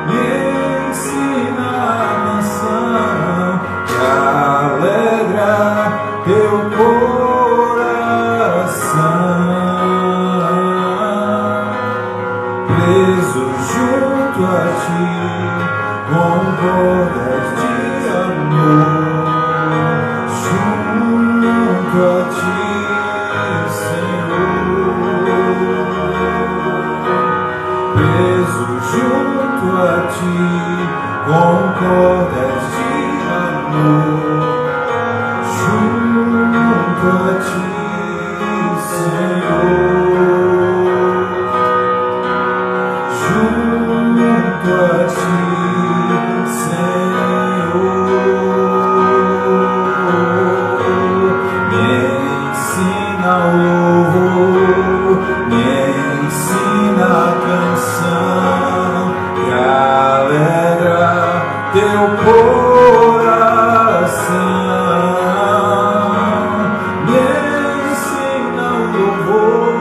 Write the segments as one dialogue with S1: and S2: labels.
S1: me ensina a canção que alegra teu coração. Preso junto a ti, com cordas de amor, junto a ti, Senhor. Preso junto a ti, com cordas de amor, junto a ti, Senhor. Junto a ti, Senhor. Me ensina o louvor, me ensina a canção que alegra teu coração. Me ensina o louvor,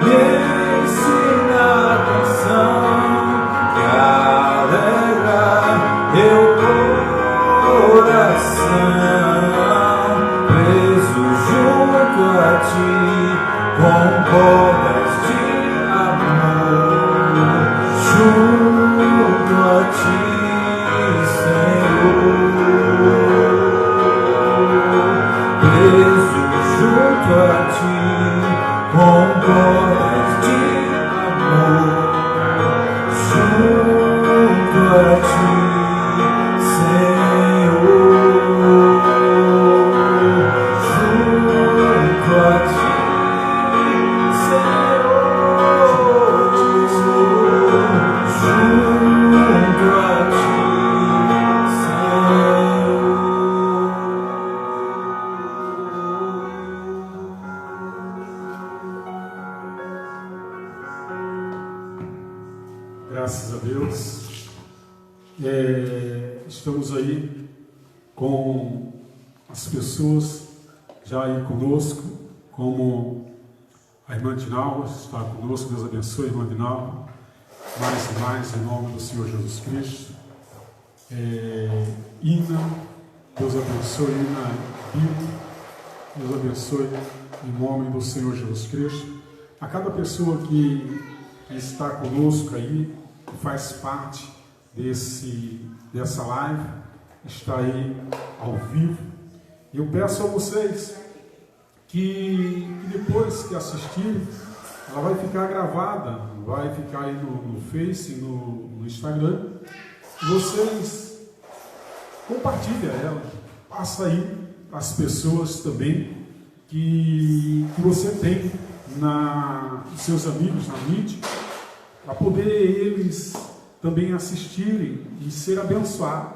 S1: me ensina a canção que alegra teu coração. Preso junto a ti, com cordas de amor, junto a ti, Senhor. Preso junto a ti, com cordas de amor, junto a ti, Senhor. Junto a ti, Senhor. Junto a ti, Senhor.
S2: Graças a Deus. Estamos aí com as pessoas já aí conosco, como a irmã Dinalva está conosco. Deus abençoe a irmã Dinalva, mais e mais em nome do Senhor Jesus Cristo. Ina, Deus abençoe, Ina Bill, Deus abençoe em nome do Senhor Jesus Cristo. A cada pessoa que está conosco aí, que faz parte dessa live, está aí ao vivo. Eu peço a vocês que depois que assistirem, ela vai ficar gravada, vai ficar aí no Face, no Instagram. Vocês compartilhem ela, passa aí as pessoas também que você tem seus amigos na mídia, para poder eles também assistirem e ser abençoados,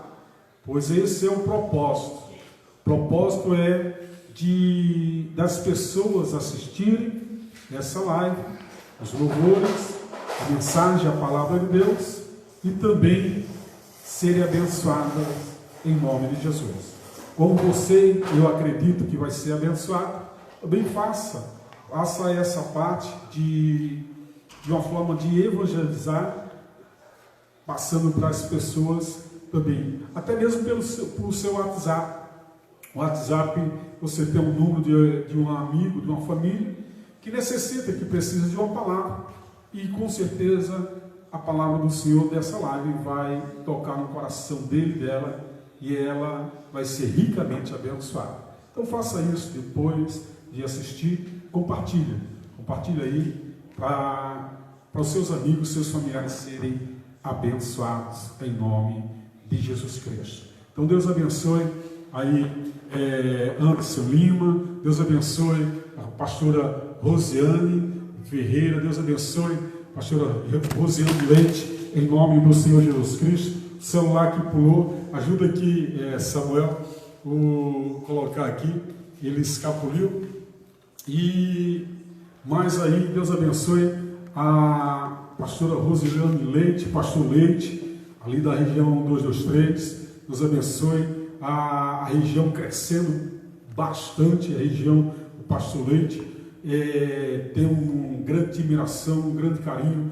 S2: pois esse é o propósito. O propósito é das pessoas assistirem essa live, os louvores, a mensagem, a palavra de Deus, e também serem abençoadas em nome de Jesus. Como você, eu acredito que vai ser abençoado, também faça essa parte de uma forma de evangelizar, passando para as pessoas também, até mesmo pelo seu WhatsApp. O WhatsApp, você tem um número de um amigo, de uma família, que necessita, que precisa de uma palavra, e com certeza a palavra do Senhor dessa live vai tocar no coração dele, dela, e ela vai ser ricamente abençoada. Então faça isso depois de assistir, compartilha aí para os seus amigos, seus familiares serem abençoados em nome de Jesus Cristo. Então Deus abençoe aí Anderson Lima, Deus abençoe a pastora Rosiane Ferreira, Deus abençoe a pastora Rosiane Leite, em nome do Senhor Jesus Cristo. O celular que pulou, ajuda aqui Samuel, colocar aqui, ele escapuliu. E mais aí, Deus abençoe a pastora Rosiane Leite, pastor Leite, ali da região 223, Deus abençoe a região crescendo bastante, a região do pastor Leite, tem uma grande admiração, um grande carinho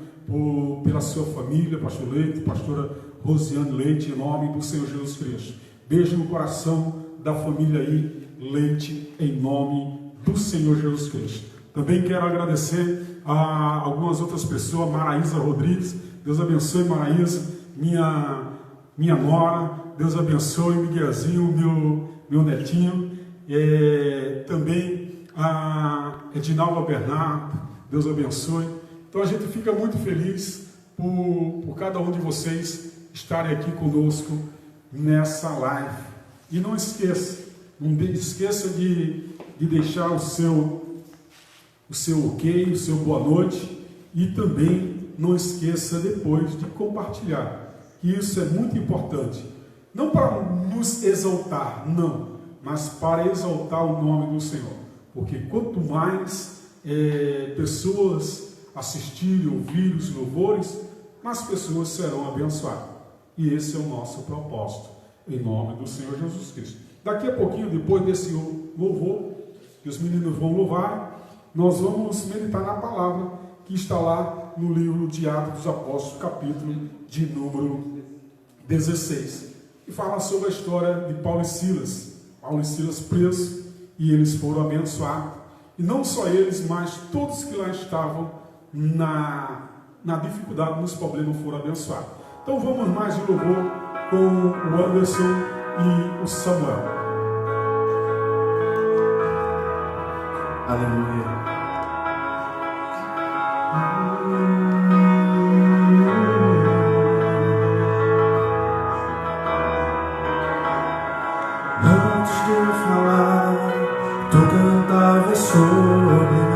S2: pela sua família, pastor Leite, pastora Rosiane Leite, em nome do Senhor Jesus Cristo. Beijo no coração da família aí, Leite, em nome do Senhor Jesus Cristo. Também quero agradecer a algumas outras pessoas, Maraísa Rodrigues, Deus abençoe Maraísa, minha nora, Deus abençoe Miguelzinho, meu netinho, também a Edinalva Bernardo, Deus abençoe. Então a gente fica muito feliz por cada um de vocês estarem aqui conosco nessa live. E não esqueça de deixar o seu ok, o seu boa noite, e também não esqueça depois de compartilhar, que isso é muito importante, não para nos exaltar, não, mas para exaltar o nome do Senhor, porque quanto mais pessoas assistirem, ouvirem os louvores, mais pessoas serão abençoadas, e esse é o nosso propósito, em nome do Senhor Jesus Cristo. Daqui a pouquinho, depois desse louvor, que os meninos vão louvar, nós vamos meditar na palavra que está lá no livro de Atos dos Apóstolos, capítulo de número 16, que fala sobre a história de Paulo e Silas presos, e eles foram abençoados, e não só eles, mas todos que lá estavam na dificuldade, nos problemas, foram abençoados. Então vamos mais de louvor com o Anderson e o Samuel.
S1: Aleluia. Antes de eu falar, tu cantavas sobre mim.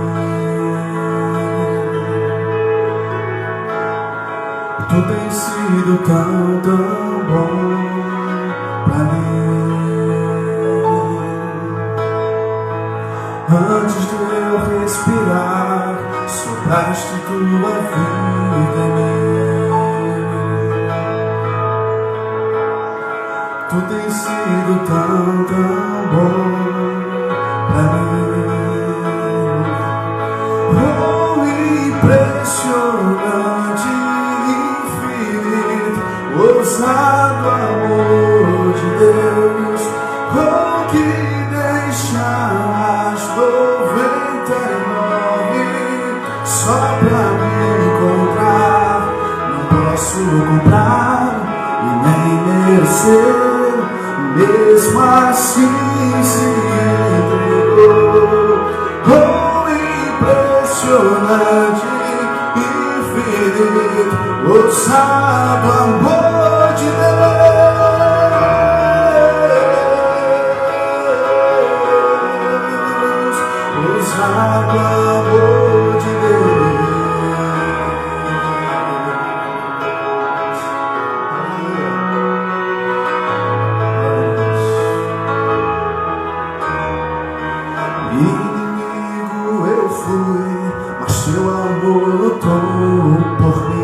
S1: Tu tens sido tão, tão bom pra mim. Antes de eu respirar, sopraste tua vida em mim. Tu tens sido tão, tão bom pra mim. Oh, impressionante, infinito, ousado amor de Deus. Oh, que deixas 99 só pra me encontrar. Não posso comprar e nem merecer, mesmo assim se entregou. Oh, impressionante, infinito, ousado amor de Deus. Ousado amor de Deus. Inimigo eu fui, mas teu amor lutou por mim.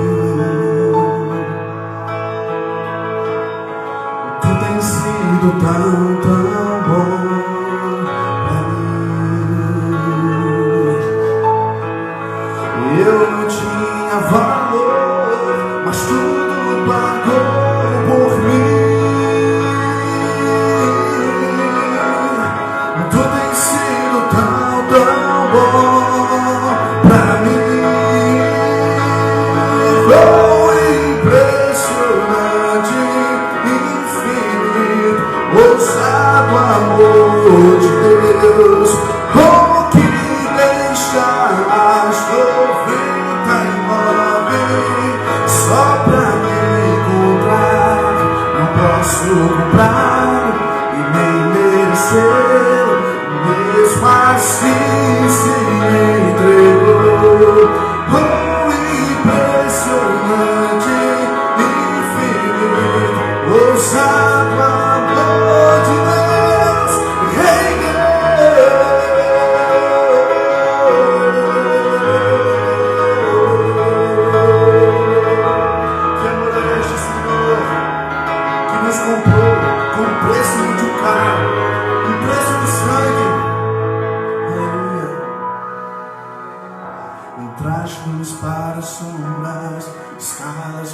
S1: Tu tens sido tão, tão bom pra mim. Eu não tinha valor, mas tudo pagou por mim. Tu tens sido tão, tão bom pra mim. Oh, impressionante, infinito, ousado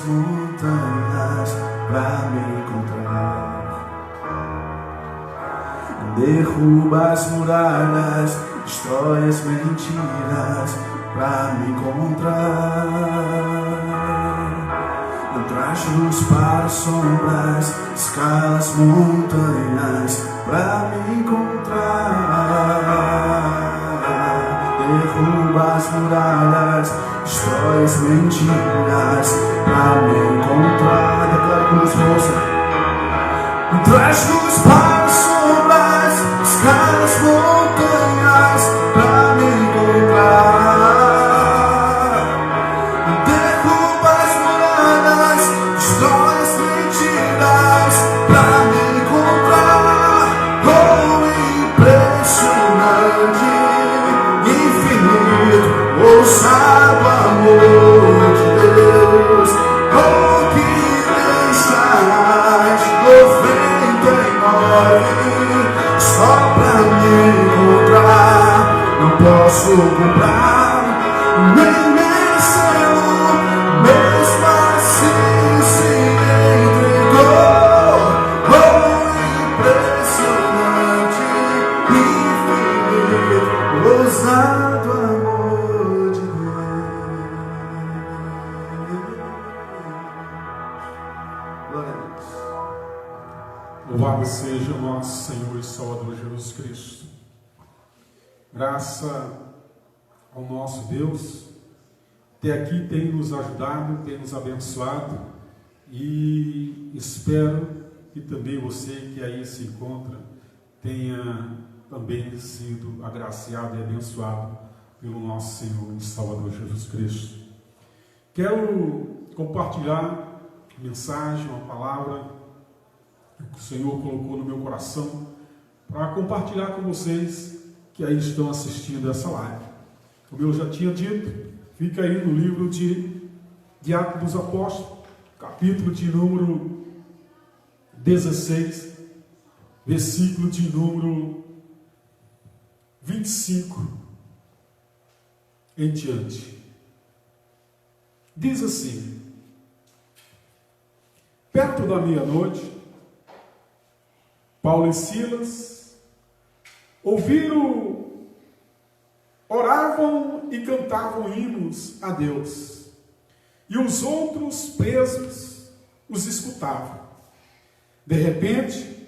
S1: montanhas pra me encontrar. Derruba as muralhas, destrói as mentiras pra me encontrar. Não traz luz para as sombras, escala as montanhas pra me encontrar. Derruba as muralhas, destrói as mentiras pra me encontrar. Declara com as moças. Traz luz para as sombras, escala as montanhas pra me encontrar. Derruba as muralhas, destrói as mentiras pra me encontrar. Oh, impressionante, infinito, ousado amor de Deus. Oh, que deixarás só pra me encontrar. Não posso comprar nem merecê-lo, mesmo assim se entregou. Oh, impressionante, infinito, ousado amor de Deus. Glória a Deus.
S2: Louvado seja o nosso Senhor e Salvador Jesus Cristo. Graça ao nosso Deus, até aqui tem nos ajudado, tem nos abençoado, e espero que também você que aí se encontra tenha também sido agraciado e abençoado pelo nosso Senhor e Salvador Jesus Cristo. Quero compartilhar uma mensagem, uma palavra que o Senhor colocou no meu coração para compartilhar com vocês que aí estão assistindo essa live. Como eu já tinha dito, fica aí no livro de Atos dos Apóstolos, capítulo de número 16, versículo de número 25 em diante. Diz assim: perto da meia-noite, Paulo e Silas oravam e cantavam hinos a Deus, e os outros presos os escutavam. De repente,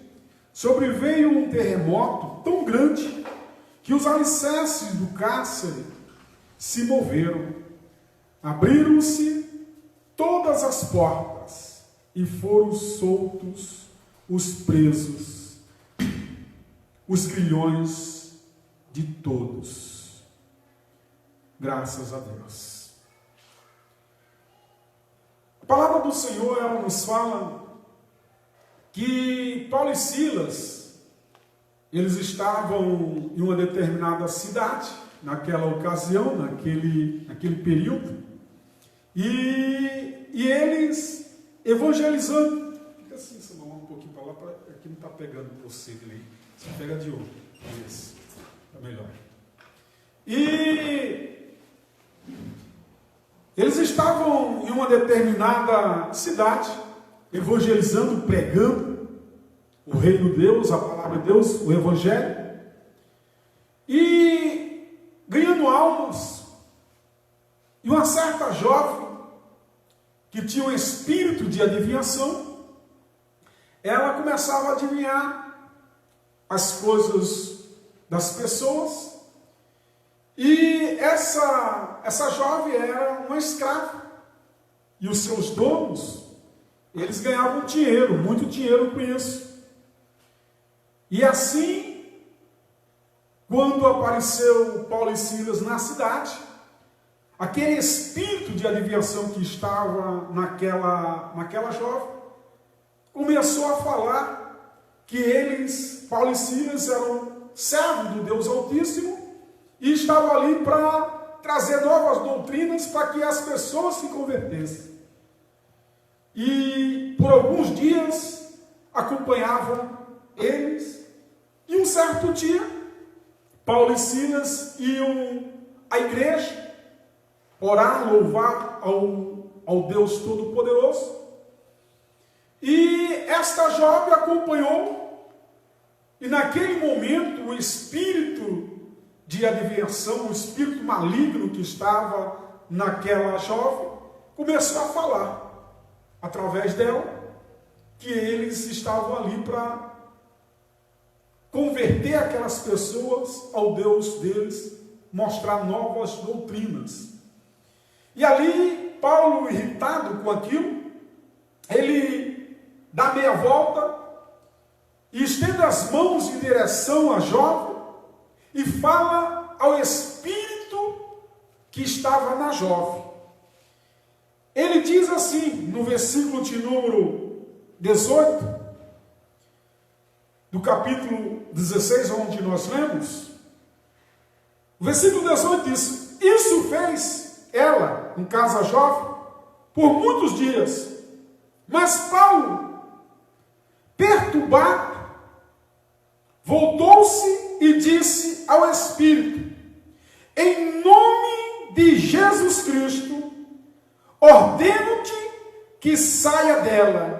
S2: sobreveio um terremoto tão grande que os alicerces do cárcere se moveram. Abriram-se todas as portas e foram soltos os presos, os grilhões de todos. Graças a Deus. A palavra do Senhor, ela nos fala que Paulo e Silas, eles estavam em uma determinada cidade, naquela ocasião, naquele período, e eles evangelizando. Fica assim, Samuel, um pouquinho para lá, aqui não está pegando para você ali. Você pega de outro. Isso, está melhor. E eles estavam em uma determinada cidade, evangelizando, pregando o reino de Deus, a palavra de Deus, o evangelho, e ganhando almas. E uma certa jovem, que tinha um espírito de adivinhação, ela começava a adivinhar as coisas das pessoas. E essa jovem era uma escrava. E os seus donos, eles ganhavam dinheiro, muito dinheiro com isso. E assim, quando apareceu Paulo e Silas na cidade, aquele espírito de adivinhação que estava naquela jovem, começou a falar que eles, Paulo e Silas, eram servos do Deus Altíssimo, e estavam ali para trazer novas doutrinas para que as pessoas se convertessem. E por alguns dias acompanhavam eles, e um certo dia, Paulo e Silas iam à igreja orar, louvar ao ao Deus Todo-Poderoso. E esta jovem acompanhou, e naquele momento o espírito de adivinhação, o espírito maligno que estava naquela jovem, começou a falar, através dela, que eles estavam ali para converter aquelas pessoas ao Deus deles, mostrar novas doutrinas. E ali, Paulo, irritado com aquilo, ele dá meia volta e estende as mãos em direção à jovem e fala ao espírito que estava na jovem. Ele diz assim, no versículo de número 18, do capítulo 16, onde nós lemos, o versículo 18 diz: isso fez ela, no caso a jovem, por muitos dias. Mas Paulo, perturbado, voltou-se e disse ao Espírito: em nome de Jesus Cristo, ordeno-te que saia dela.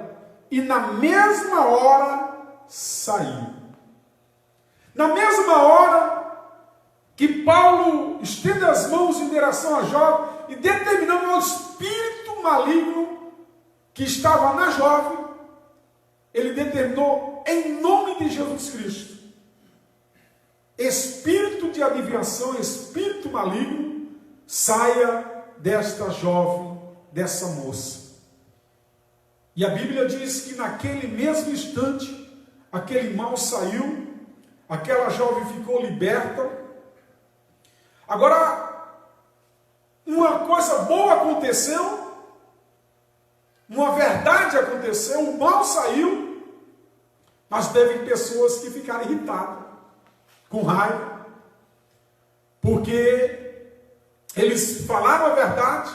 S2: E na mesma hora saiu. Na mesma hora que Paulo estende as mãos em direção à jovem e determinando ao espírito maligno que estava na jovem, ele determinou em nome de Jesus Cristo: espírito de adivinhação, espírito maligno, saia desta jovem, dessa moça. E a Bíblia diz que naquele mesmo instante, aquele mal saiu, aquela jovem ficou liberta. Agora, uma coisa boa aconteceu, uma verdade aconteceu, o mal saiu, mas teve pessoas que ficaram irritadas, com raiva, porque eles falaram a verdade,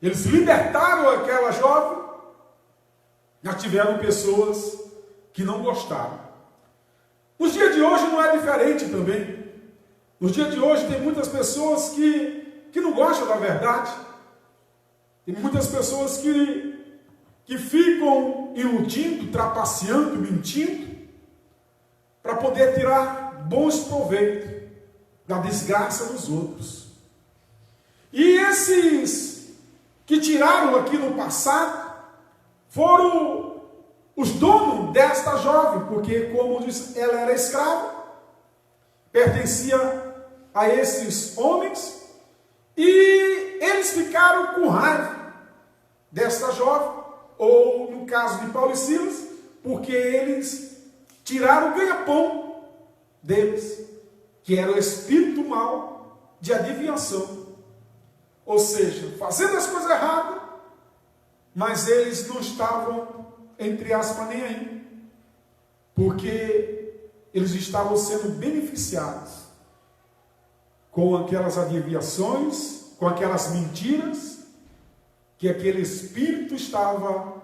S2: eles libertaram aquela jovem, já tiveram pessoas que não gostaram. Nos dias de hoje não é diferente também. Nos dias de hoje tem muitas pessoas que não gostam da verdade. Tem muitas pessoas que ficam iludindo, trapaceando, mentindo, para poder tirar bons proveitos da desgraça dos outros. E esses que tiraram aqui no passado foram os donos desta jovem, porque, como disse, ela era escrava, pertencia a esses homens, e eles ficaram com raiva desta jovem, ou no caso de Paulo e Silas, porque eles tiraram o ganha-pão deles, que era o espírito mau de adivinhação. Ou seja, fazendo as coisas erradas, mas eles não estavam, entre aspas, nem aí, porque eles estavam sendo beneficiados com aquelas adivinhações, com aquelas mentiras que aquele espírito estava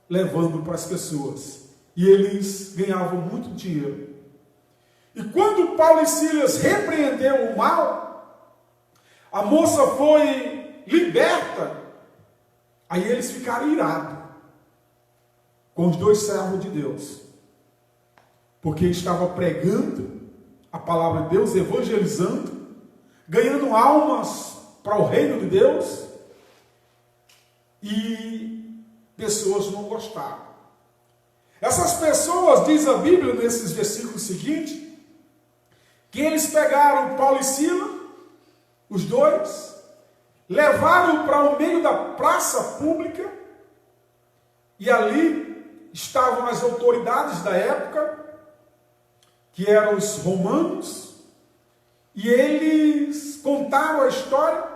S2: levando para as pessoas. E eles ganhavam muito dinheiro. E quando Paulo e Silas repreendeu o mal, a moça foi liberta. Aí eles ficaram irados com os dois servos de Deus, porque estava pregando a palavra de Deus, evangelizando, ganhando almas para o reino de Deus, e pessoas não gostaram. Essas pessoas, diz a Bíblia nesses versículos seguintes, que eles pegaram Paulo e Silas, os dois, levaram para o meio da praça pública, e ali estavam as autoridades da época, que eram os romanos, e eles contaram a história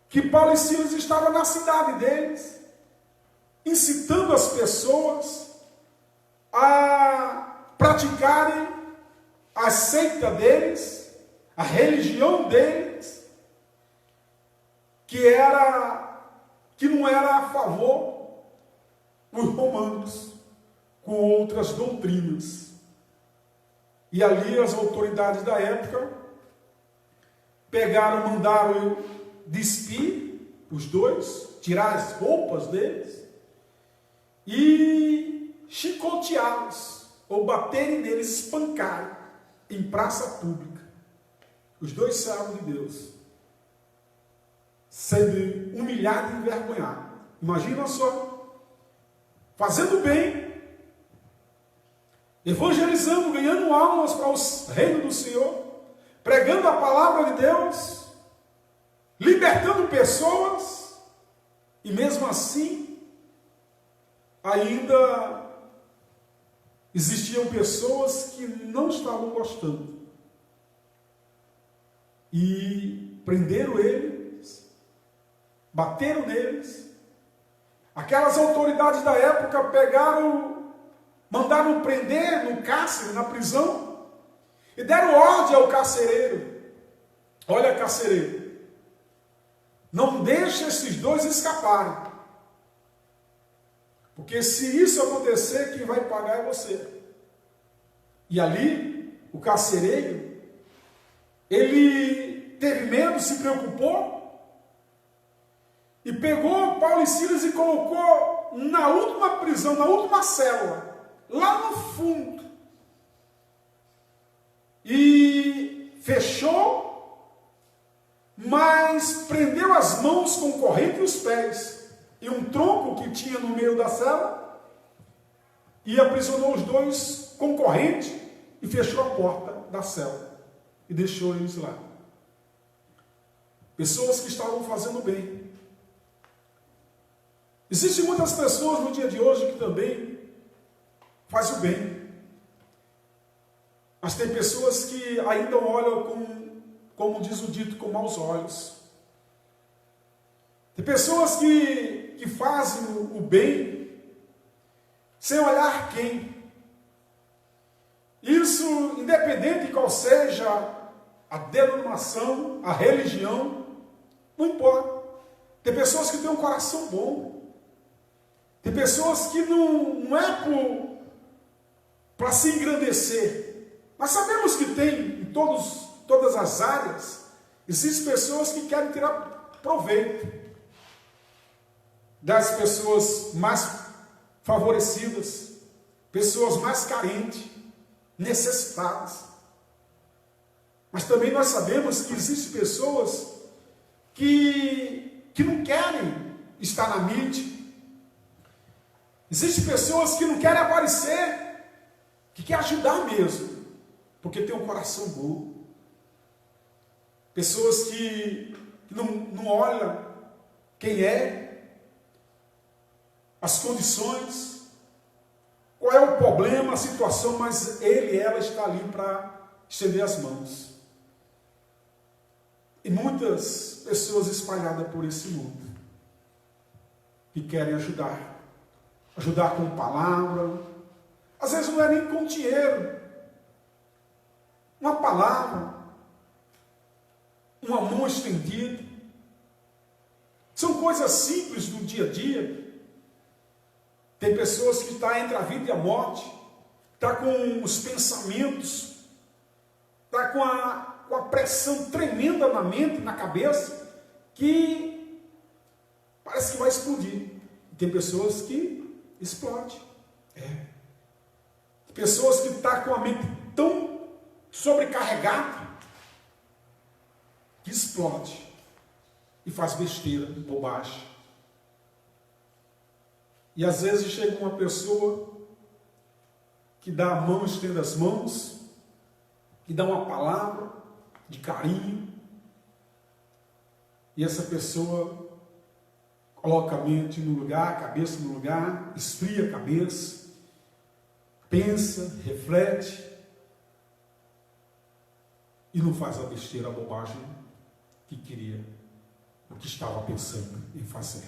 S2: que Paulo e Silas estavam na cidade deles, incitando as pessoas a praticarem a seita deles, a religião deles, que não era a favor dos romanos, com outras doutrinas. E ali as autoridades da época pegaram, mandaram despir os dois, tirar as roupas deles e chicoteá-los, ou baterem neles, espancarem em praça pública. Os dois servos de Deus sendo humilhados e envergonhados. Imagina só, fazendo bem, evangelizando, ganhando almas para o reino do Senhor, pregando a palavra de Deus, libertando pessoas, e mesmo assim, ainda existiam pessoas que não estavam gostando. E prenderam eles, bateram neles. Aquelas autoridades da época pegaram, mandaram prender no cárcere, na prisão, e deram ordem ao carcereiro: olha, carcereiro, não deixe esses dois escaparem, porque se isso acontecer, quem vai pagar é você. E ali, o carcereiro, ele teve medo, se preocupou, e pegou Paulo e Silas e colocou na última prisão, na última célula, lá no fundo. E fechou, mas prendeu as mãos com corrente e os pés, e um tronco que tinha no meio da cela, e aprisionou os dois com corrente, e fechou a porta da cela, e deixou eles lá. Pessoas que estavam fazendo bem. Existem muitas pessoas no dia de hoje que também fazem o bem. Mas tem pessoas que ainda olham como diz o dito, com maus olhos. Tem pessoas que fazem o bem sem olhar quem. Isso, independente de qual seja a denominação, a religião, não importa. Tem pessoas que têm um coração bom. Tem pessoas que não é para se engrandecer. Mas sabemos que tem em todas as áreas, existem pessoas que querem tirar proveito das pessoas mais favorecidas, pessoas mais carentes, necessitadas. Mas também nós sabemos que existem pessoas que não querem estar na mídia. Existem pessoas que não querem aparecer, que querem ajudar mesmo, porque tem um coração bom. Pessoas que não olham quem é, as condições, qual é o problema, a situação, mas ele e ela está ali para estender as mãos. E muitas pessoas espalhadas por esse mundo, que querem ajudar com palavra, às vezes não é nem com dinheiro, uma palavra, uma mão estendida, são coisas simples do dia a dia. Tem pessoas que estão entre a vida e a morte, está com os pensamentos, está com a pressão tremenda na mente, na cabeça, que parece que vai explodir. Tem pessoas que explode. Tem pessoas que estão com a mente tão sobrecarregada que explode e faz besteira, bobagem. E às vezes chega uma pessoa que dá a mão, estende as mãos, que dá uma palavra de carinho, e essa pessoa coloca a mente no lugar, a cabeça no lugar, esfria a cabeça, pensa, reflete, e não faz a besteira, a bobagem que queria, o que estava pensando em fazer.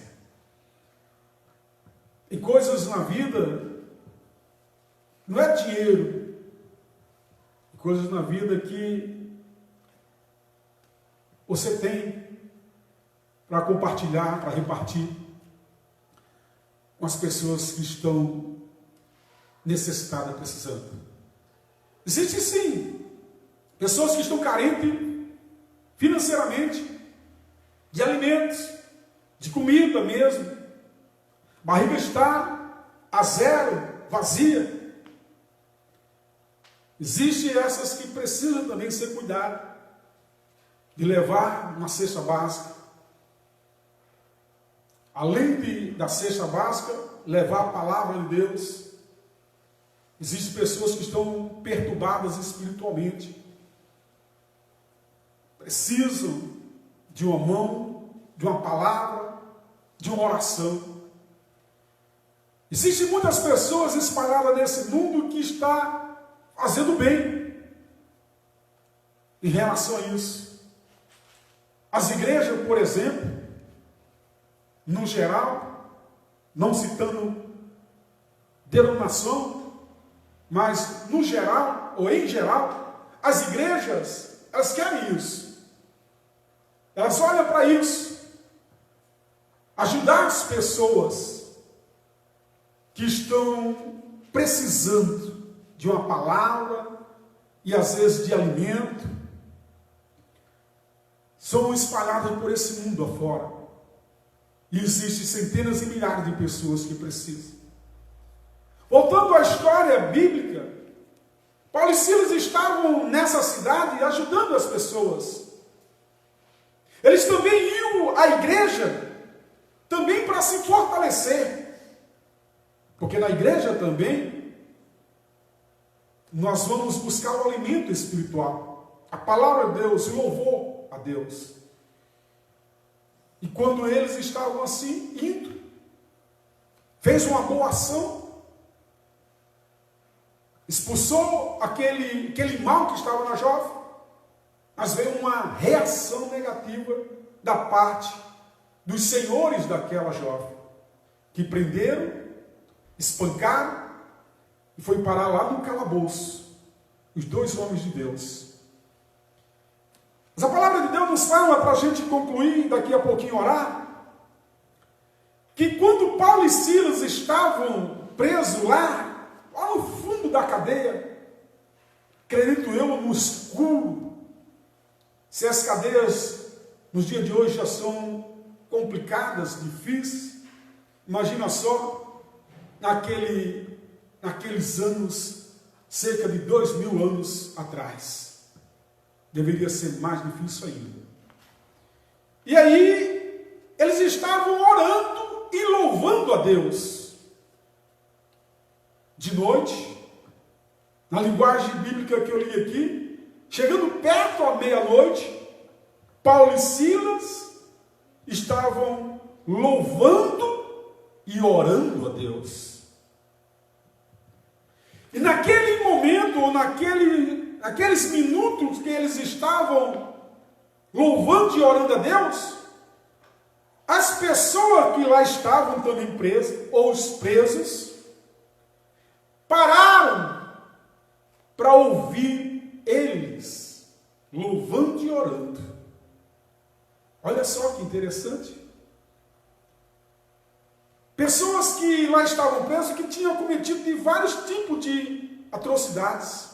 S2: Tem coisas na vida, não é dinheiro, tem coisas na vida que você tem para compartilhar, para repartir com as pessoas que estão necessitadas, precisando. Existe sim pessoas que estão carentes financeiramente, de alimentos, de comida mesmo. A barriga está a zero, vazia. Existem essas que precisam também ser cuidadas, de levar uma cesta básica. Além da cesta básica, levar a palavra de Deus. Existem pessoas que estão perturbadas espiritualmente. Precisam de uma mão, de uma palavra, de uma oração. Existem muitas pessoas espalhadas nesse mundo que está fazendo bem em relação a isso. As igrejas, por exemplo, no geral, não citando denominação, mas no geral, ou em geral, as igrejas, elas querem isso. Elas olham para isso. Ajudar as pessoas que estão precisando de uma palavra e às vezes de alimento, são espalhadas por esse mundo afora. E existem centenas e milhares de pessoas que precisam. Voltando à história bíblica, Paulo e Silas estavam nessa cidade ajudando as pessoas. Eles também iam à igreja, também para se fortalecer. Porque na igreja também, nós vamos buscar o alimento espiritual. A palavra de Deus, o louvor a Deus. E quando eles estavam assim, indo, fez uma boa ação, expulsou aquele mal que estava na jovem, mas veio uma reação negativa da parte dos senhores daquela jovem, que prenderam, espancaram e foi parar lá no calabouço, os dois homens de Deus. Mas a palavra de Deus nos fala, para a gente concluir, daqui a pouquinho orar, que quando Paulo e Silas estavam presos lá no fundo da cadeia, acredito eu, no escuro, se as cadeias nos dias de hoje já são complicadas, difíceis, imagina só, naqueles anos, cerca de 2000 anos atrás, deveria ser mais difícil ainda. E aí, eles estavam orando e louvando a Deus. De noite, na linguagem bíblica que eu li aqui, chegando perto à meia-noite, Paulo e Silas estavam louvando e orando a Deus. E naquele momento, ou naqueles minutos que eles estavam louvando e orando a Deus, as pessoas que lá estavam também presas, ou os presos, pararam para ouvir eles louvando e orando. Olha só que interessante. Pessoas que lá estavam presas, que tinham cometido de vários tipos de atrocidades,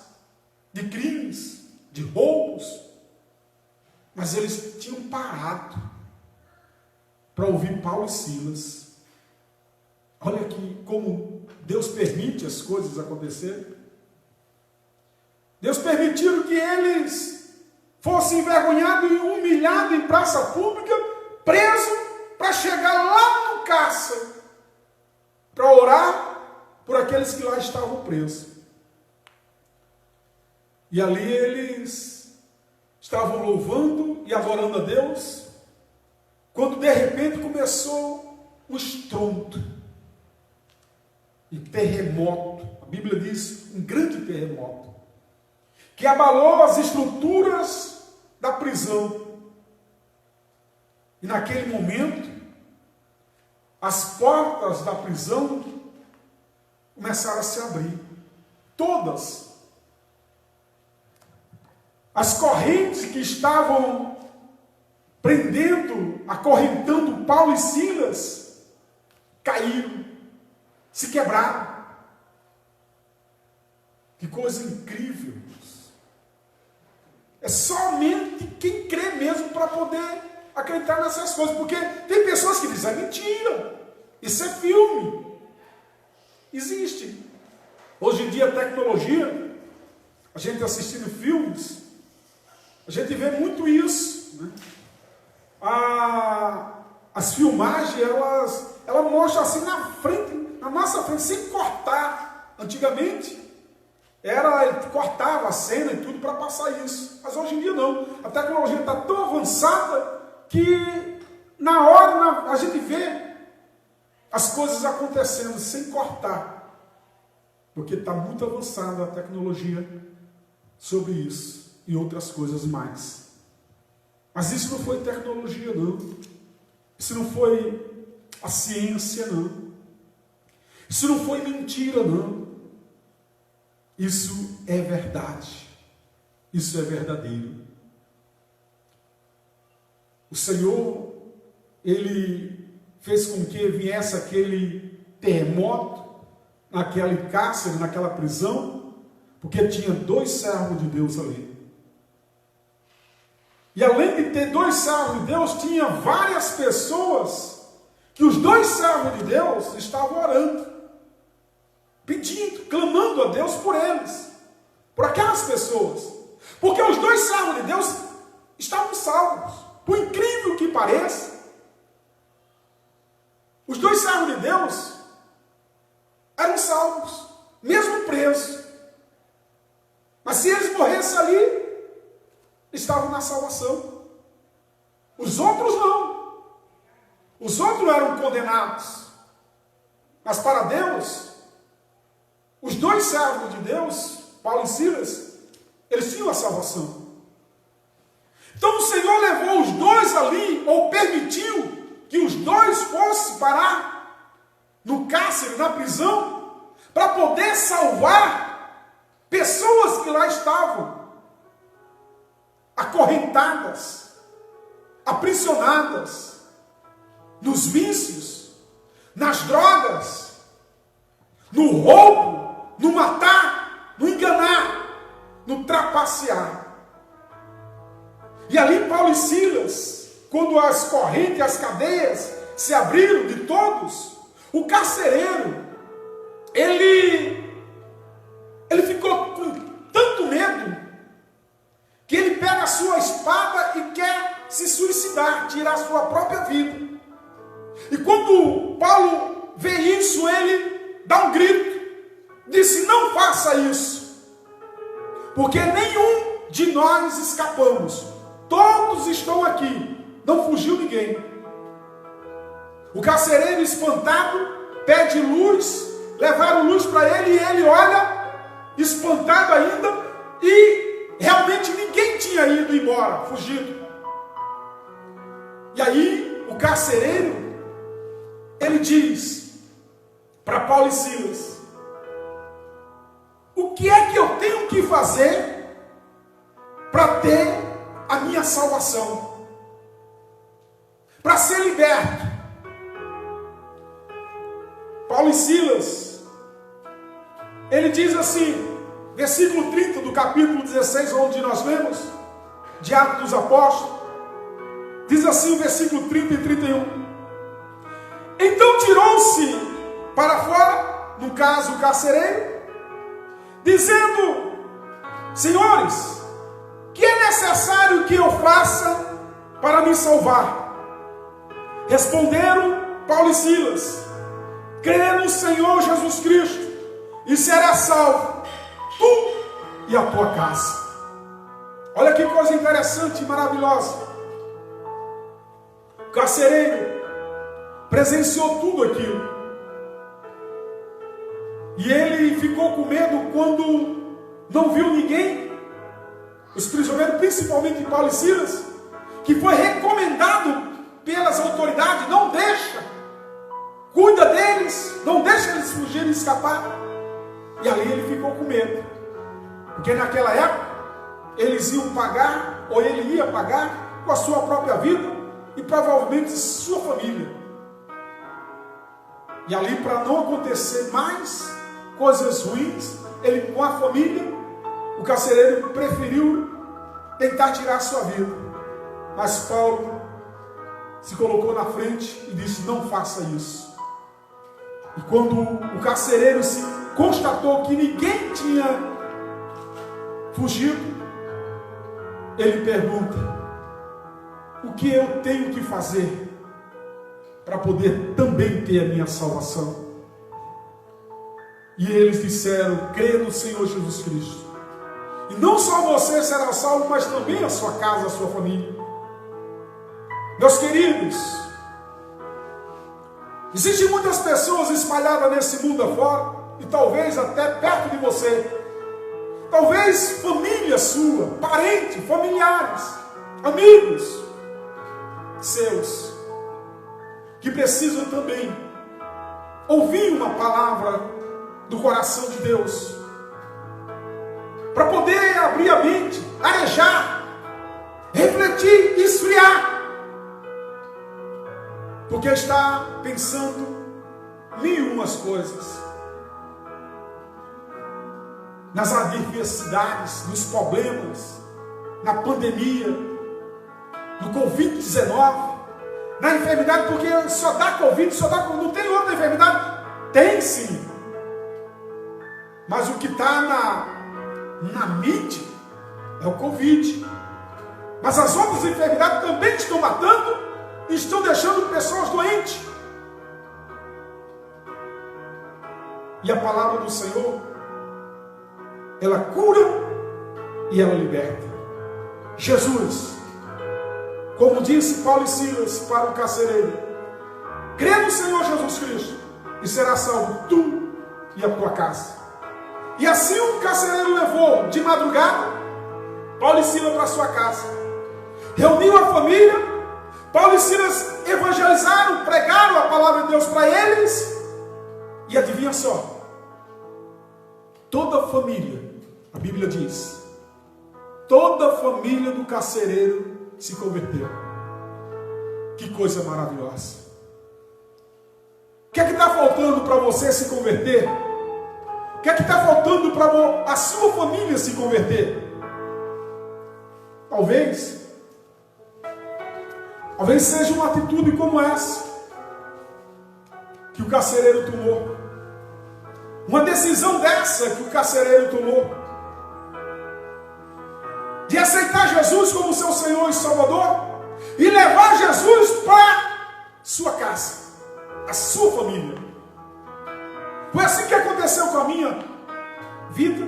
S2: de crimes, de roubos, mas eles tinham parado para ouvir Paulo e Silas. Olha aqui como Deus permite as coisas acontecerem. Deus permitiu que eles fossem envergonhados e humilhados em praça pública, presos, para chegar lá no cárcere, para orar por aqueles que lá estavam presos. E ali eles estavam louvando e adorando a Deus, quando de repente começou um estrondo. E terremoto, a Bíblia diz, um grande terremoto, que abalou as estruturas da prisão. E naquele momento, as portas da prisão começaram a se abrir. Todas. As correntes que estavam prendendo, acorrentando Paulo e Silas, caíram. Se quebraram. Que coisa incrível. É somente quem crê mesmo para poder acreditar nessas coisas, porque tem pessoas que dizem, é mentira, isso é filme. Existe. Hoje em dia a tecnologia, a gente assistindo filmes, a gente vê muito isso, né? As filmagens, elas mostram assim na frente, na nossa frente, sem cortar. Antigamente, ele cortava a cena e tudo para passar isso. Mas hoje em dia não. A tecnologia está tão avançada que na hora a gente vê as coisas acontecendo sem cortar. Porque está muito avançada a tecnologia sobre isso e outras coisas mais. Mas isso não foi tecnologia, não. Isso não foi a ciência, não. Isso não foi mentira, não. Isso é verdade. Isso é verdadeiro. O Senhor, Ele fez com que viesse aquele terremoto naquele cárcere, naquela prisão, porque tinha 2 servos de Deus ali. E além de ter 2 servos de Deus, tinha várias pessoas que os 2 servos de Deus estavam orando, pedindo, clamando a Deus por eles, por aquelas pessoas. Porque os 2 servos de Deus estavam salvos, por incrível que pareça. Os 2 servos de Deus eram salvos, mesmo presos. Mas se eles morressem ali, estavam na salvação. Os outros não. Os outros eram condenados. Mas para Deus, os 2 servos de Deus, Paulo e Silas, eles tinham a salvação. Então o Senhor levou os 2 ali, ou permitiu que os 2 fossem parar no cárcere, na prisão, para poder salvar pessoas que lá estavam acorrentadas, aprisionadas nos vícios, nas drogas, no roubo, no matar, no enganar, no trapacear. E ali Paulo e Silas, quando as correntes, as cadeias se abriram de todos, o carcereiro, ele ficou com tanto medo, que ele pega a sua espada e quer se suicidar, tirar a sua própria vida. E quando Paulo vê isso, ele dá um grito, disse, não faça isso, porque nenhum de nós escapamos, todos estão aqui, não fugiu ninguém. O carcereiro, espantado, pede luz, levaram luz para ele e ele olha, espantado ainda, e realmente ninguém tinha ido embora, fugido. E aí o carcereiro, ele diz para Paulo e Silas, o que é que eu tenho que fazer para ter a minha salvação? Para ser liberto? Paulo e Silas, ele diz assim, versículo 30 do capítulo 16, onde nós lemos, de Atos dos Apóstolos, diz assim o versículo 30 e 31. Então tirou-se para fora, no caso o carcereiro, dizendo, senhores, que é necessário que eu faça para me salvar? Responderam Paulo e Silas, crê no Senhor Jesus Cristo e serás salvo, tu e a tua casa. Olha que coisa interessante e maravilhosa. O carcereiro presenciou tudo aquilo. E ele ficou com medo quando não viu ninguém. Os prisioneiros, principalmente Paulo e Silas, que foi recomendado pelas autoridades, não deixa, cuida deles, não deixa eles fugirem e escapar. E ali ele ficou com medo, porque naquela época eles iam pagar, ou ele ia pagar com a sua própria vida e provavelmente sua família. E ali, para não acontecer mais coisas ruins, ele com a família, o carcereiro preferiu tentar tirar a sua vida. Mas Paulo se colocou na frente e disse: não faça isso. E quando o carcereiro se constatou que ninguém tinha fugido, ele pergunta: o que eu tenho que fazer para poder também ter a minha salvação? E eles disseram: crê no Senhor Jesus Cristo, e não só você será salvo, mas também a sua casa, a sua família. Meus queridos, existem muitas pessoas espalhadas nesse mundo afora, e talvez até perto de você, talvez família sua, parentes, familiares, amigos seus, que precisam também ouvir uma palavra do coração de Deus, para poder abrir a mente, arejar, refletir, esfriar, porque está pensando mil umas coisas, nas adversidades, nos problemas, na pandemia, no Covid-19, na enfermidade, porque só dá Covid, não tem outra enfermidade? Tem sim, mas o que está na mídia é o Covid, mas as outras enfermidades também estão matando, estão deixando pessoas doentes. E a palavra do Senhor, ela cura e ela liberta. Jesus, como disse Paulo e Silas para o carcereiro: crê no Senhor Jesus Cristo e será salvo tu e a tua casa. E assim o carcereiro levou de madrugada Paulo e Silas para sua casa, reuniu a família. Paulo e Silas evangelizaram, pregaram a palavra de Deus para eles, e adivinha só, toda a família, a Bíblia diz, toda a família do carcereiro se converteu. Que coisa maravilhosa! O que é que está faltando para você se converter? O que é que está faltando para a sua família se converter? Talvez seja uma atitude como essa que o carcereiro tomou, uma decisão dessa que o carcereiro tomou, de aceitar Jesus como seu Senhor e Salvador e levar Jesus para sua casa, a sua família. Foi assim que aconteceu com a minha vida,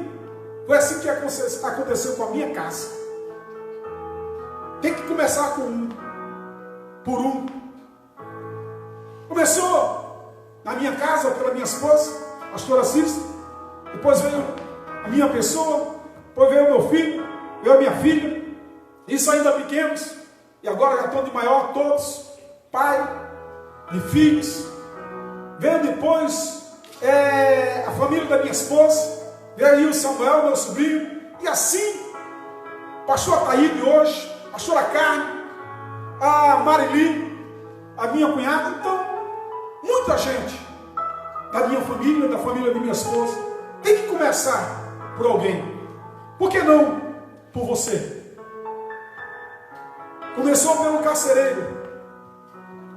S2: foi assim que aconteceu com a minha casa. Tem que começar por um. Começou na minha casa pela minha esposa, a pastora Cícera, depois veio a minha pessoa, depois veio o meu filho, veio a minha filha, isso ainda pequenos, e agora já estão de maior todos, pai e filhos. Veio depois a família da minha esposa, veio aí o Samuel, meu sobrinho, e assim, pastor Ataíde hoje, a pastora Carne, a Marili, a minha cunhada. Então, muita gente da minha família, da família da minha esposa, tem que começar por alguém. Por que não por você? Começou pelo carcereiro,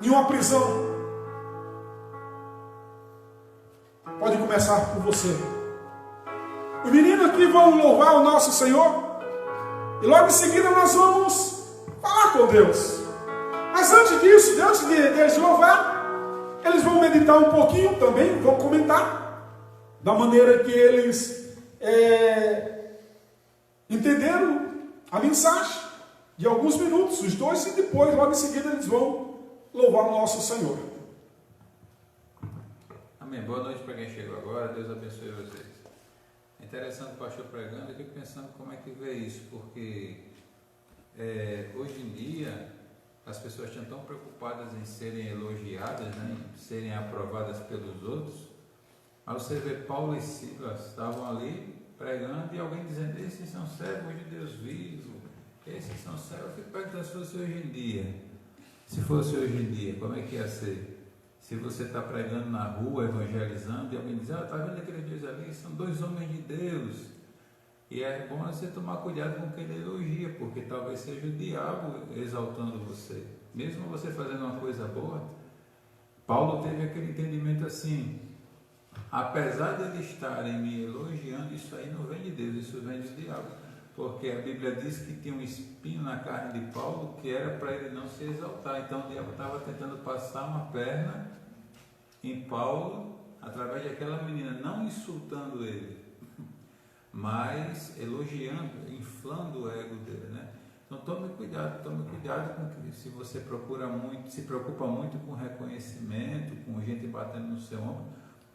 S2: em uma prisão. Pode começar por você. Os meninos aqui vão louvar o nosso Senhor, e logo em seguida nós vamos falar com Deus. Mas antes disso, antes de eles louvar, eles vão meditar um pouquinho também, vão comentar, da maneira que eles entenderam a mensagem, de alguns minutos, os dois, e depois, logo em seguida, eles vão louvar o nosso Senhor.
S3: Amém. Boa noite para quem chegou agora, Deus abençoe vocês. É interessante o pastor pregando, eu fico pensando como é que vê isso, porque hoje em dia as pessoas estão tão preocupadas em serem elogiadas, né, em serem aprovadas pelos outros. Mas você vê Paulo e Silas estavam ali pregando e alguém dizendo: esses são servos de Deus vivo, esses são servos. Eu fico perguntando, se fosse hoje em dia, como é que ia ser? Se você está pregando na rua, evangelizando, e alguém diz: está vendo aqueles dois ali? São dois homens de Deus. E é bom você tomar cuidado com quem ele elogia, porque talvez seja o diabo exaltando você. Mesmo você fazendo uma coisa boa, Paulo teve aquele entendimento assim, apesar de eles estarem me elogiando, isso aí não vem de Deus, isso vem do diabo. Porque a Bíblia diz que tinha um espinho na carne de Paulo que era para ele não se exaltar. Então o diabo estava tentando passar uma perna em Paulo através daquela menina, não insultando ele, mas elogiando, inflando o ego dele, né? Então tome cuidado com que se você se preocupa muito com reconhecimento, com gente batendo no seu ombro,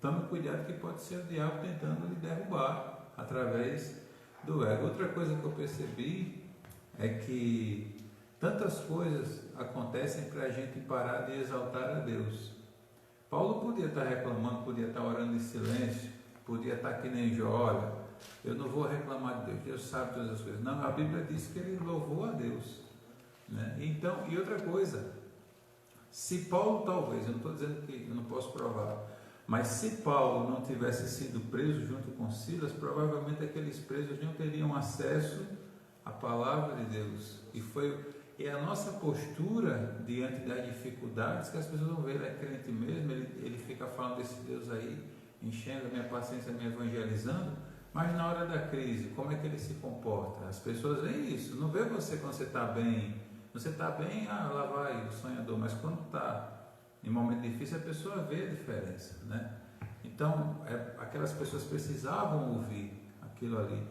S3: tome cuidado que pode ser o diabo tentando lhe derrubar através do ego. Outra coisa que eu percebi é que tantas coisas acontecem para a gente parar de exaltar a Deus. Paulo podia estar reclamando, podia estar orando em silêncio, podia estar que nem Jó, olha, eu não vou reclamar de Deus, Deus sabe todas as coisas. Não, a Bíblia diz que ele louvou a Deus, né? Então, e outra coisa, se Paulo talvez, eu não estou dizendo que eu não posso provar, mas se Paulo não tivesse sido preso junto com Silas, provavelmente aqueles presos não teriam acesso à palavra de Deus. E a nossa postura diante das dificuldades, que as pessoas vão ver, ele é crente mesmo, ele fica falando desse Deus aí, enchendo a minha paciência, me evangelizando, mas na hora da crise, como é que ele se comporta? As pessoas veem isso, não vê você quando você está bem. Você está bem, lá vai o sonhador, mas quando está em momento difícil, a pessoa vê a diferença, né? Então, aquelas pessoas precisavam ouvir aquilo ali.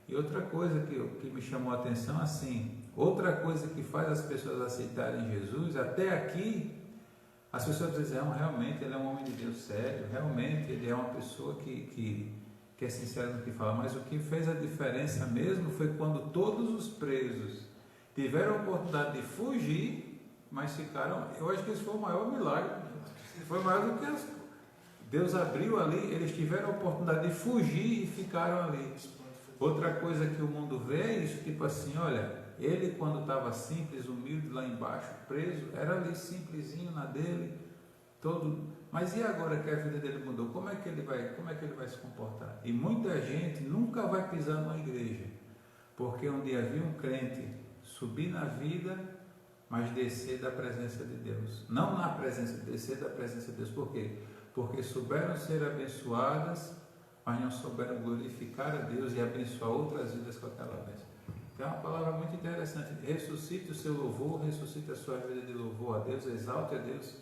S3: E outra coisa que me chamou a atenção, assim, outra coisa que faz as pessoas aceitarem Jesus, até aqui, as pessoas dizem, realmente ele é um homem de Deus sério, realmente ele é uma pessoa que é sincera no que fala, mas o que fez a diferença mesmo foi quando todos os presos tiveram a oportunidade de fugir, mas ficaram. Eu acho que esse foi o maior milagre, foi maior do que Deus abriu ali, eles tiveram a oportunidade de fugir e ficaram ali. Outra coisa que o mundo vê é isso, tipo assim, olha, ele quando estava simples, humilde lá embaixo, preso, era ali simplesinho na dele, todo. Mas e agora que a vida dele mudou? Como é que ele vai se comportar? E muita gente nunca vai pisar numa igreja, porque um dia viu um crente subir na vida, mas descer da presença de Deus. Não na presença, descer da presença de Deus. Por quê? Porque souberam ser abençoadas, mas não souberam glorificar a Deus e abençoar outras vidas com aquela bênção. Então é uma palavra muito interessante. Ressuscite o seu louvor, ressuscite a sua vida de louvor a Deus, exalte a Deus.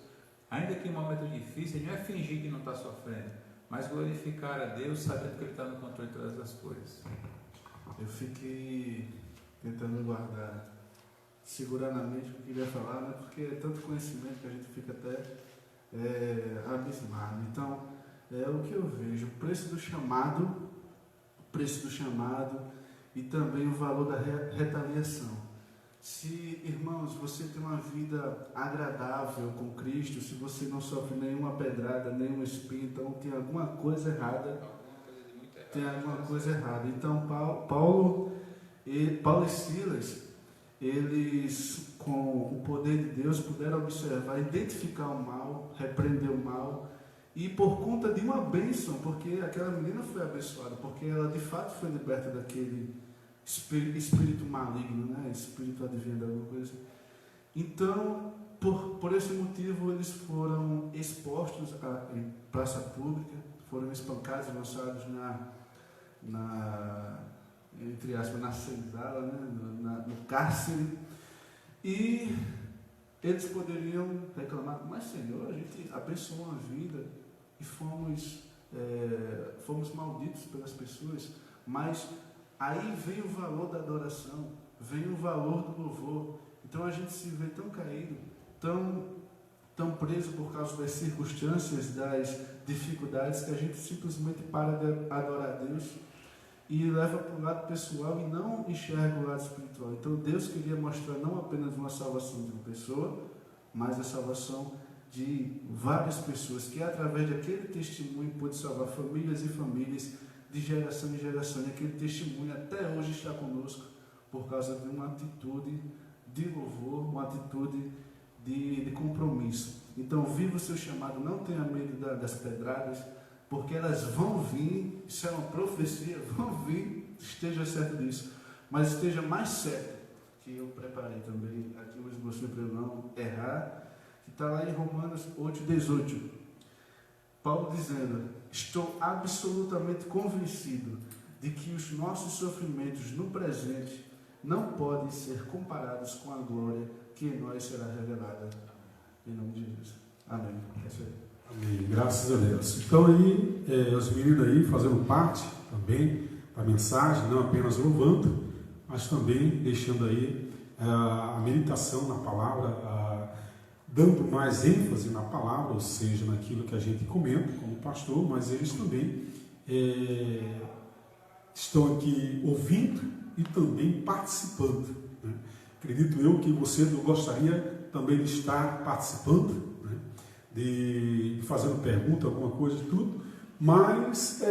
S3: Ainda que em momentos difíceis, não é fingir que não está sofrendo, mas glorificar a Deus, sabendo que Ele está no controle de todas as coisas.
S1: Eu fiquei tentando guardar, segurar na mente o que eu queria falar, né? Porque é tanto conhecimento que a gente fica até abismado. Então, o que eu vejo, o preço do chamado e também o valor da retaliação. Se, irmãos, você tem uma vida agradável com Cristo, se você não sofre nenhuma pedrada, nenhum espinho, então tem alguma coisa errada. Então, Paulo e Silas, eles, com o poder de Deus, puderam observar, identificar o mal, repreender o mal, e por conta de uma bênção, porque aquela menina foi abençoada, porque ela de fato foi liberta daquele espírito maligno, né? Espírito adivinhando alguma coisa. Então, por esse motivo, eles foram expostos em praça pública, foram espancados, lançados entre aspas, na senzala, né? No cárcere, e eles poderiam reclamar, mas Senhor, a gente abençoou uma vida e fomos malditos pelas pessoas, mas aí vem o valor da adoração, vem o valor do louvor. Então a gente se vê tão caído, tão preso por causa das circunstâncias, das dificuldades, que a gente simplesmente para de adorar a Deus e leva para o lado pessoal e não enxerga o lado espiritual. Então Deus queria mostrar não apenas uma salvação de uma pessoa, mas a salvação de várias pessoas, que através daquele testemunho pôde salvar famílias e famílias, de geração em geração, e aquele testemunho até hoje está conosco por causa de uma atitude de louvor, uma atitude de compromisso. Então viva o seu chamado, não tenha medo das pedradas, porque elas vão vir, isso é uma profecia, vão vir, esteja certo disso, mas esteja mais certo que eu preparei também, aqui o esboço para eu não errar, que está lá em Romanos 8:18. Paulo dizendo: estou absolutamente convencido de que os nossos sofrimentos no presente não podem ser comparados com a glória que em nós será revelada. Em nome de Jesus. Amém. É isso aí.
S2: Amém. Graças a Deus. Então aí, os meninos aí fazendo parte também da mensagem, não apenas louvando, mas também deixando aí a meditação na palavra, dando mais ênfase na palavra, ou seja, naquilo que a gente comenta como pastor, mas eles também estão aqui ouvindo e também participando, né? Acredito eu que você gostaria também de estar participando, né? De fazendo pergunta, alguma coisa, tudo, mas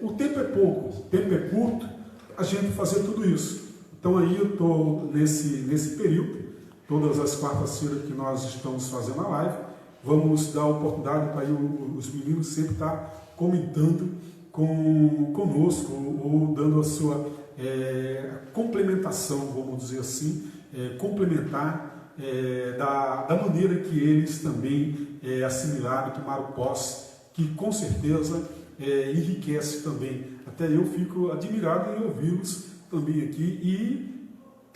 S2: o tempo é pouco, o tempo é curto, a gente fazer tudo isso. Então aí eu estou nesse período, todas as quartas-feiras que nós estamos fazendo a live, vamos dar oportunidade para os meninos sempre estar comentando conosco, ou dando a sua complementação, vamos dizer assim, complementar da maneira que eles também assimilaram, tomaram posse, que com certeza enriquece também. Até eu fico admirado em ouvi-los também aqui e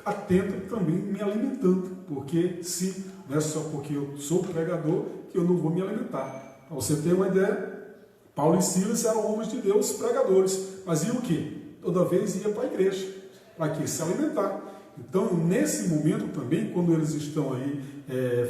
S2: atento também me alimentando, porque se não é só porque eu sou pregador que eu não vou me alimentar. Para você ter uma ideia, Paulo e Silas eram homens de Deus, pregadores, mas iam o quê? Toda vez ia para a igreja, para quê? Se alimentar. Então, nesse momento também, quando eles estão aí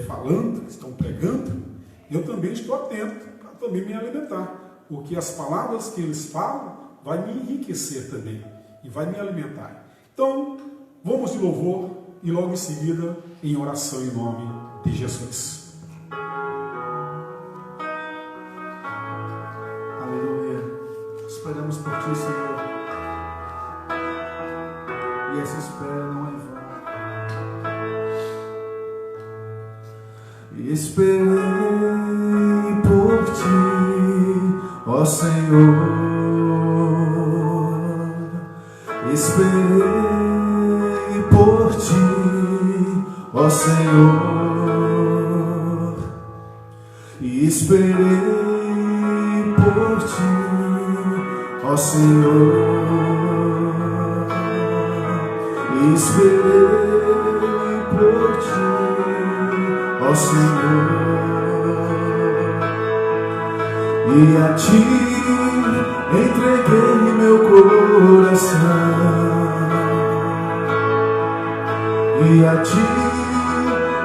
S2: falando, estão pregando, eu também estou atento para também me alimentar, porque as palavras que eles falam vai me enriquecer também e vai me alimentar. Então, vamos de louvor e logo em seguida em oração em nome de Jesus.
S1: Esperamos por Ti, Senhor, e essa espera não é em vão. Esperei por Ti, ó Senhor, esperei por Ti, ó Senhor, e esperei por Ti, ó Senhor, esperei por Ti, ó Senhor, e a Ti entreguei meu coração, e a Ti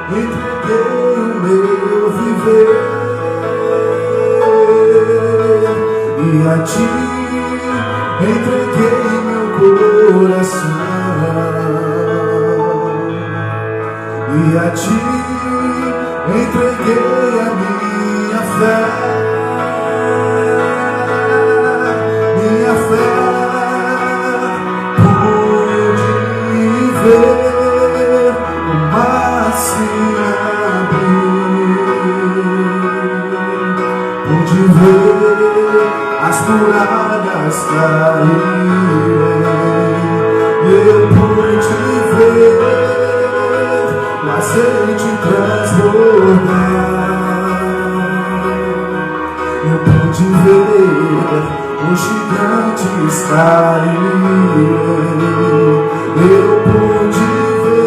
S1: entreguei o meu viver, e a Ti entreguei meu coração, e a Ti entreguei a minha fé, pude ver o mar se abrir, pude ver as muralhas caírem, eu pude ver o azeite transbordar, eu pude ver os gigantes caírem, eu pude ver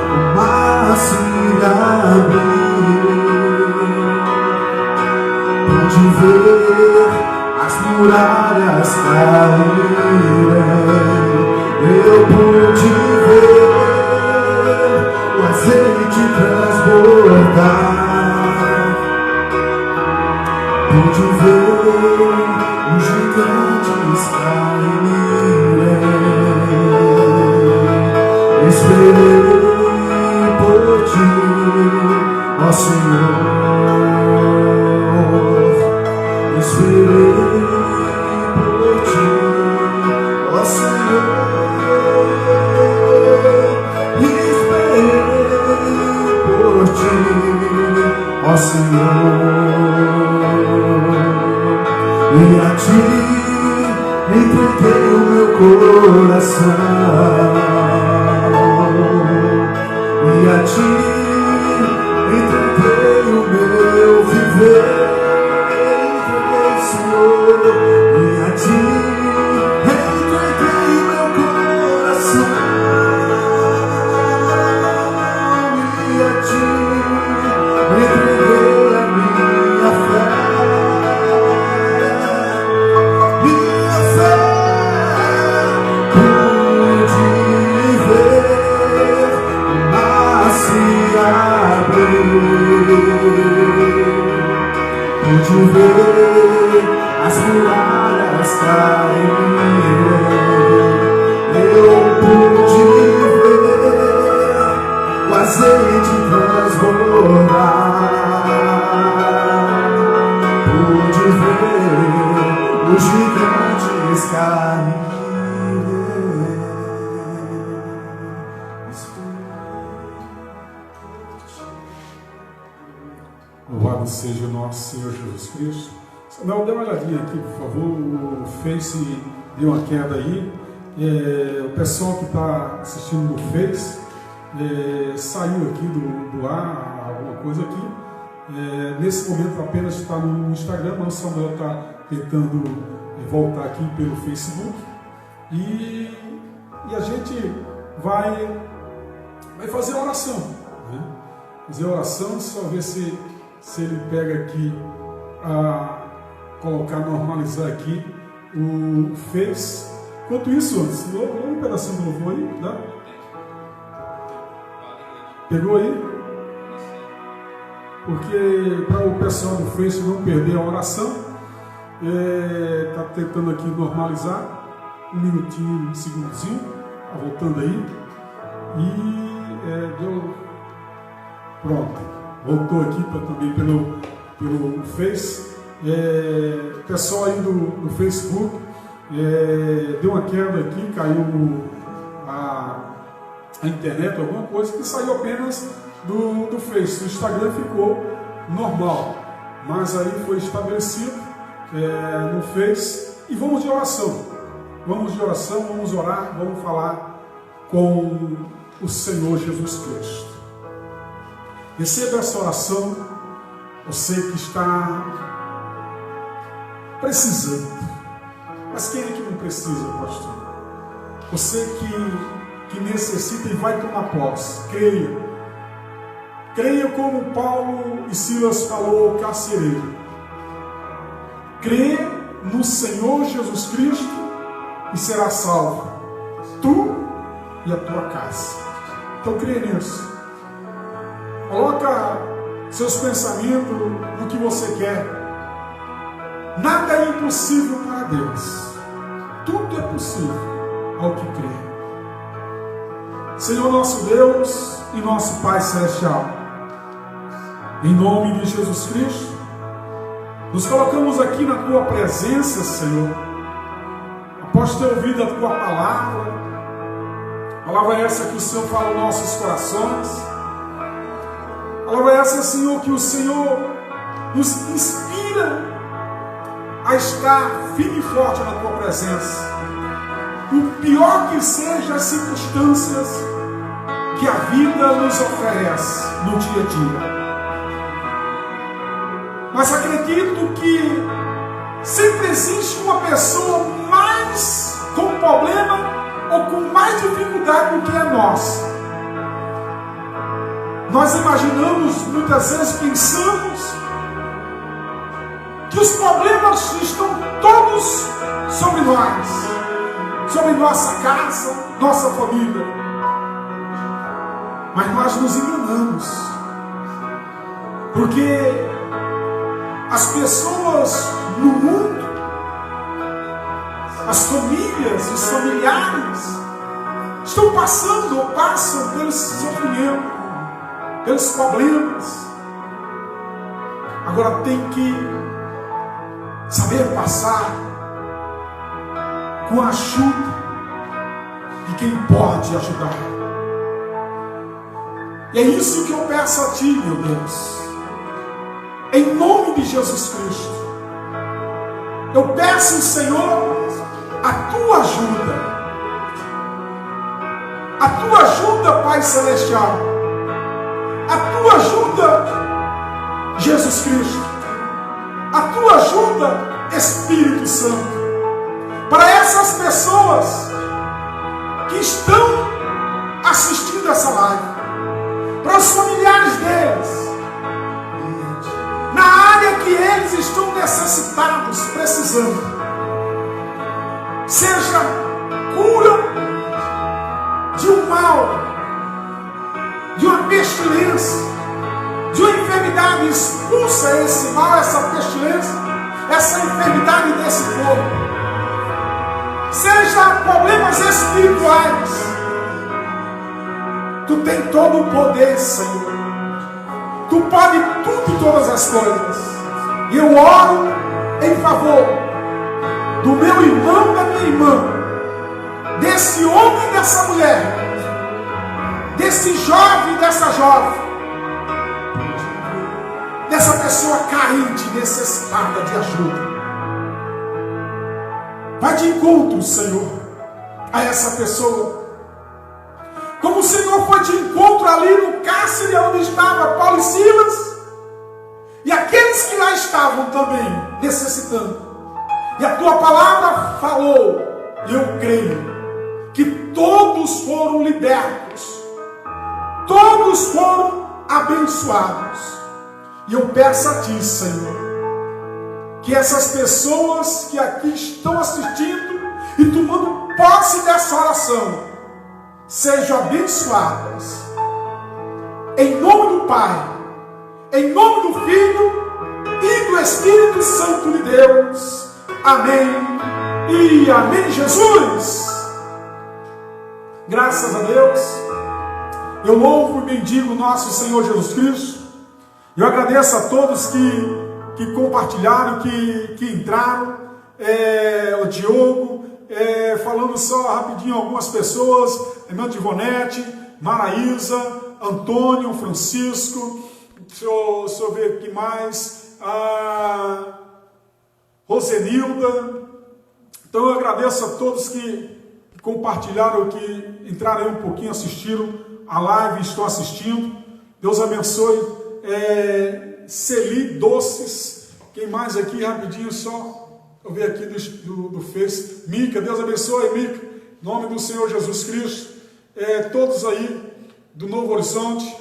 S1: o mar se abrir, pude ver as muralhas caírem, eu pude ver o azeite transbordar, pude ver os gigantes caírem, esperei por Ti, ó Senhor, esperei por Ti, ó Senhor, esperei por Ti, ó Senhor, e a Ti entreguei o meu coração, ti entreguei o meu viver, entreguei, Senhor, e a ti entreguei o meu coração, e a ti entreguei a minha fé, pude ver o mar se abrir, pude ver as muralhas caírem, eu pude ver o azeite transbordar, pude ver os gigantes caírem.
S2: Louvado seja o nosso Senhor Jesus Cristo. Samuel, dê uma olhadinha aqui, por favor. O Face deu uma queda aí. O pessoal que está assistindo no Face saiu aqui do ar, alguma coisa aqui. Nesse momento apenas está no Instagram, mas o Samuel está tentando voltar aqui pelo Facebook. E a gente vai fazer a oração, né? Fazer a oração, só ver se ele pega aqui, colocar, normalizar aqui o Face. Enquanto isso, antes, um pedacinho do louvor aí, tá? Pegou aí? Porque para o pessoal do Face não perder a oração, está tentando aqui normalizar. Um minutinho, um segundinho, tá voltando aí. E deu. Pronto. Voltou aqui também pelo Face. Pessoal aí do Facebook, deu uma queda aqui, caiu a internet, alguma coisa, que saiu apenas do Face. O Instagram ficou normal, mas aí foi estabelecido no Face. E vamos de oração. Vamos orar, vamos falar com o Senhor Jesus Cristo. Receba essa oração, você que está precisando. Mas quem é que não precisa, pastor? Você que necessita e vai tomar posse. Creia. Creia como Paulo e Silas falou ao carcereiro. Creia no Senhor Jesus Cristo e será salvo, tu e a tua casa. Então creia nisso. Coloca seus pensamentos no que você quer. Nada é impossível para Deus. Tudo é possível ao que crê. Senhor nosso Deus e nosso Pai Celestial, em nome de Jesus Cristo, nos colocamos aqui na Tua presença, Senhor, após ter ouvido a Tua palavra essa que o Senhor fala aos nossos corações, palavra essa, Senhor, que o Senhor nos inspira a estar firme e forte na Tua presença. O pior que sejam as circunstâncias que a vida nos oferece no dia a dia. Mas acredito que sempre existe uma pessoa mais com problema ou com mais dificuldade do que a nossa. Nós imaginamos, muitas vezes pensamos, que os problemas estão todos sobre nós, sobre nossa casa, nossa família. Mas nós nos enganamos, porque as pessoas no mundo, as famílias, os familiares, estão passando ou passam pelo sofrimento, pelos problemas. Agora tem que saber passar com a ajuda de quem pode ajudar. E é isso que eu peço a Ti, meu Deus, em nome de Jesus Cristo. Eu peço, Senhor, a Tua ajuda, Pai Celestial, tua ajuda, Jesus Cristo, a tua ajuda, Espírito Santo, para essas pessoas que estão assistindo essa live, para os familiares deles, na área que eles estão necessitados, precisando, seja cura de um mal, de uma pestilência, de uma enfermidade, expulsa esse mal, essa pestilência, essa enfermidade desse corpo. Seja problemas espirituais, tu tem todo o poder, Senhor. Tu pode tudo e todas as coisas. E eu oro em favor do meu irmão, da minha irmã, desse homem e dessa mulher, desse jovem e dessa jovem, dessa pessoa carente, necessitada de ajuda. Vai de encontro, Senhor, a essa pessoa. Como o Senhor foi de encontro ali no cárcere onde estava Paulo e Silas, e aqueles que lá estavam também necessitando. E a tua palavra falou, e eu creio, que todos foram libertos, todos foram abençoados. E eu peço a ti, Senhor, que essas pessoas que aqui estão assistindo e tomando posse dessa oração sejam abençoadas. Em nome do Pai, em nome do Filho e do Espírito Santo de Deus. Amém e amém, Jesus. Graças a Deus. Eu louvo e bendigo o nosso Senhor Jesus Cristo. Eu agradeço a todos que compartilharam, que entraram. O Diogo, falando só rapidinho algumas pessoas, irmã Ivonete, Maraísa, Antônio, Francisco, deixa eu ver aqui mais, a Rosenilda. Então eu agradeço a todos que compartilharam, que entraram aí um pouquinho, assistiram a live, estão assistindo. Deus abençoe. Celi Doces, quem mais aqui rapidinho, só eu ver aqui do Face, Mica, Deus abençoe, Mica, em nome do Senhor Jesus Cristo. Todos aí do Novo Horizonte,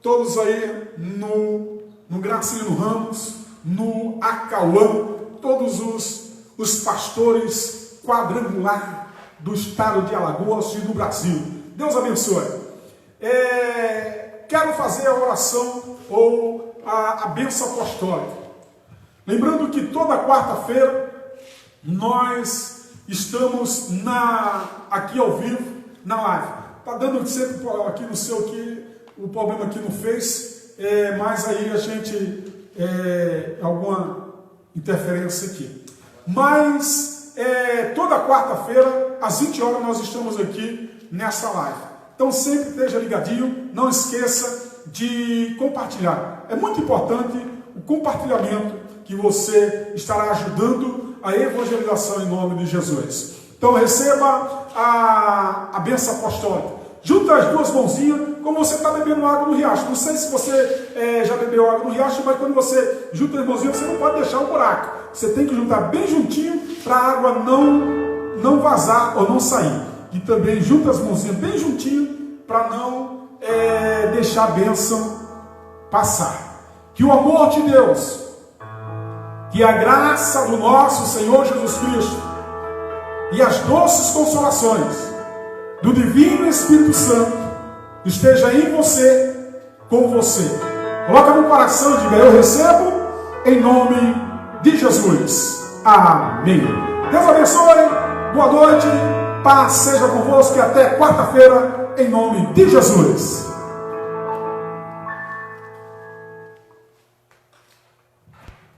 S2: todos aí no Gracilino Ramos, no Acauã, todos os pastores quadrangular do estado de Alagoas e do Brasil. Deus abençoe. Quero fazer a oração ou a bênção apostólica. Lembrando que toda quarta-feira nós estamos aqui ao vivo, na live. Está dando sempre aqui no seu o problema aqui no Face, mas aí a gente alguma interferência aqui. Mas toda quarta-feira às 20 horas nós estamos aqui nessa live. Então sempre esteja ligadinho, não esqueça de compartilhar. É muito importante o compartilhamento, que você estará ajudando a evangelização em nome de Jesus. Então receba a bênção apostólica. Junta as duas mãozinhas, como você está bebendo água no riacho. Não sei se você já bebeu água no riacho, mas quando você junta as mãozinhas, você não pode deixar um buraco. Você tem que juntar bem juntinho para a água não vazar ou não sair. E também junta as mãozinhas bem juntinho para não deixar a bênção passar. Que o amor de Deus, que a graça do nosso Senhor Jesus Cristo e as doces consolações do Divino Espírito Santo esteja em você, com você. Coloca no coração e diga: eu recebo em nome de Jesus. Amém. Deus abençoe. Boa noite. Paz seja convosco e até quarta-feira, em nome de Jesus.